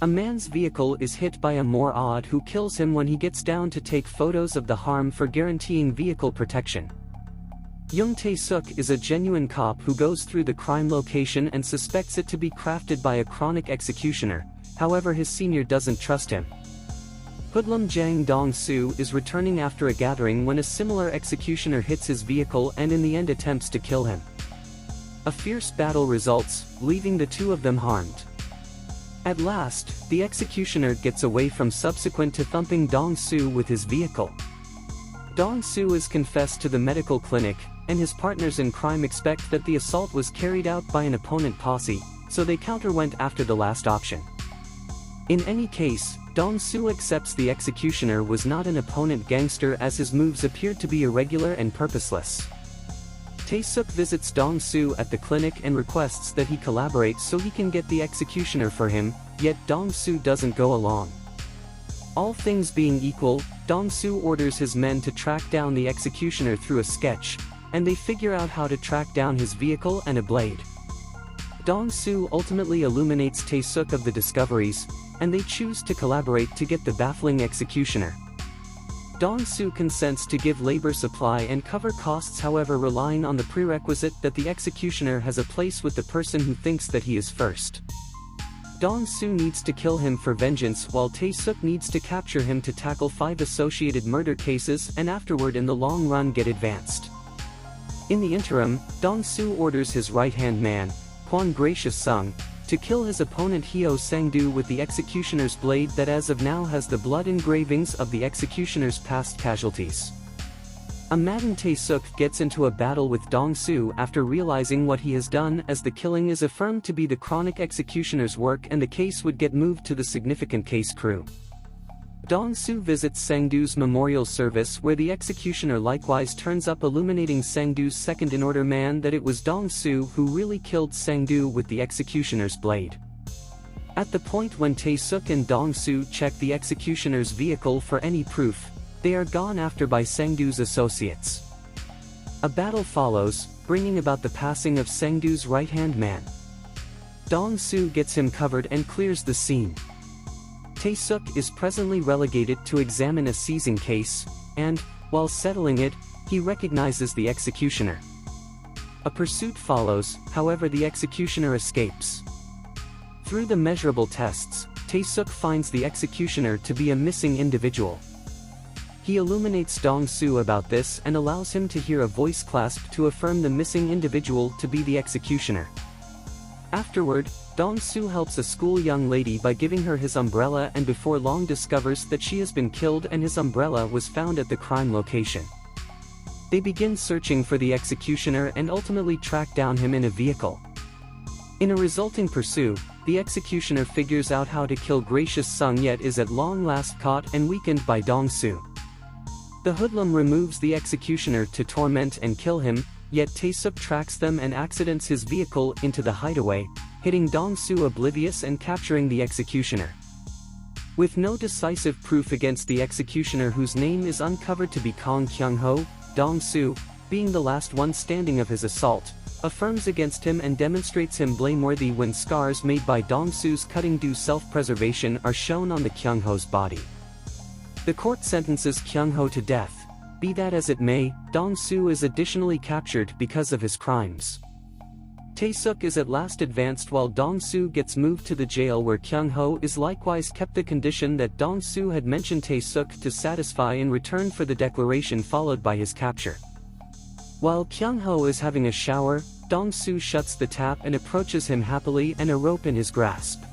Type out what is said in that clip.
A man's vehicle is hit by a more odd who kills him when he gets down to take photos of the harm for guaranteeing vehicle protection. Won-Tae Lee is a genuine cop who goes through the crime location and suspects it to be crafted by a chronic executioner, however his senior doesn't trust him. Hoodlum Jang Dong-soo is returning after a gathering when a similar executioner hits his vehicle and in the end attempts to kill him. A fierce battle results, leaving the two of them harmed. At last, the executioner gets away from subsequent to thumping Dong-soo with his vehicle. Dong-soo is confessed to the medical clinic, and his partners in crime expect that the assault was carried out by an opponent posse, so they counter-went after the last option. In any case, Dong-soo accepts the executioner was not an opponent gangster as his moves appeared to be irregular and purposeless. Tae-suk visits Dong-soo at the clinic and requests that he collaborate so he can get the executioner for him, yet Dong-soo doesn't go along. All things being equal, Dong-soo orders his men to track down the executioner through a sketch, and they figure out how to track down his vehicle and a blade. Dong-soo ultimately illuminates Tae-suk of the discoveries, and they choose to collaborate to get the baffling executioner. Dong-soo consents to give labor supply and cover costs, however relying on the prerequisite that the executioner has a place with the person who thinks that he is first. Dong-soo needs to kill him for vengeance while Tae-suk needs to capture him to tackle 5 associated murder cases and afterward in the long run get advanced. In the interim, Dong-soo orders his right-hand man, Kwon Gracious-sung, to kill his opponent Hyo Sang-do with the executioner's blade that as of now has the blood engravings of the executioner's past casualties. A maddened Tae-suk gets into a battle with Dong-soo after realizing what he has done, as the killing is affirmed to be the chronic executioner's work and the case would get moved to the significant case crew. Dong-soo visits Sang-do's memorial service where the executioner likewise turns up, illuminating Sang-do's second-in-order man that it was Dong-soo who really killed Sang-do with the executioner's blade. At the point when Tae-suk and Dong-soo check the executioner's vehicle for any proof, they are gone after by Sang-do's associates. A battle follows, bringing about the passing of Sang-do's right-hand man. Dong-soo gets him covered and clears the scene. Tae-suk is presently relegated to examine a seizing case, and, while settling it, he recognizes the executioner. A pursuit follows, however the executioner escapes. Through the measurable tests, Tae-suk finds the executioner to be a missing individual. He illuminates Dong-soo about this and allows him to hear a voice clasp to affirm the missing individual to be the executioner. Afterward, Dong-soo helps a school young lady by giving her his umbrella and before long discovers that she has been killed and his umbrella was found at the crime location. They begin searching for the executioner and ultimately track down him in a vehicle. In a resulting pursuit, the executioner figures out how to kill Gracious-sung yet is at long last caught and weakened by Dong-soo. The hoodlum removes the executioner to torment and kill him, yet Tae-suk tracks them and accidents his vehicle into the hideaway, hitting Dong-soo oblivious and capturing the executioner. With no decisive proof against the executioner whose name is uncovered to be Kang Kyung-ho, Dong-soo, being the last one standing of his assault, affirms against him and demonstrates him blameworthy when scars made by Dong-soo's cutting-do self-preservation are shown on the Kyung-ho's body. The court sentences Kyung-ho to death. Be that as it may, Dong-soo is additionally captured because of his crimes. Tae-suk is at last advanced while Dong-soo gets moved to the jail where Kyung-ho is likewise kept, the condition that Dong-soo had mentioned Tae-suk to satisfy in return for the declaration followed by his capture. While Kyung-ho is having a shower, Dong-soo shuts the tap and approaches him happily and a rope in his grasp.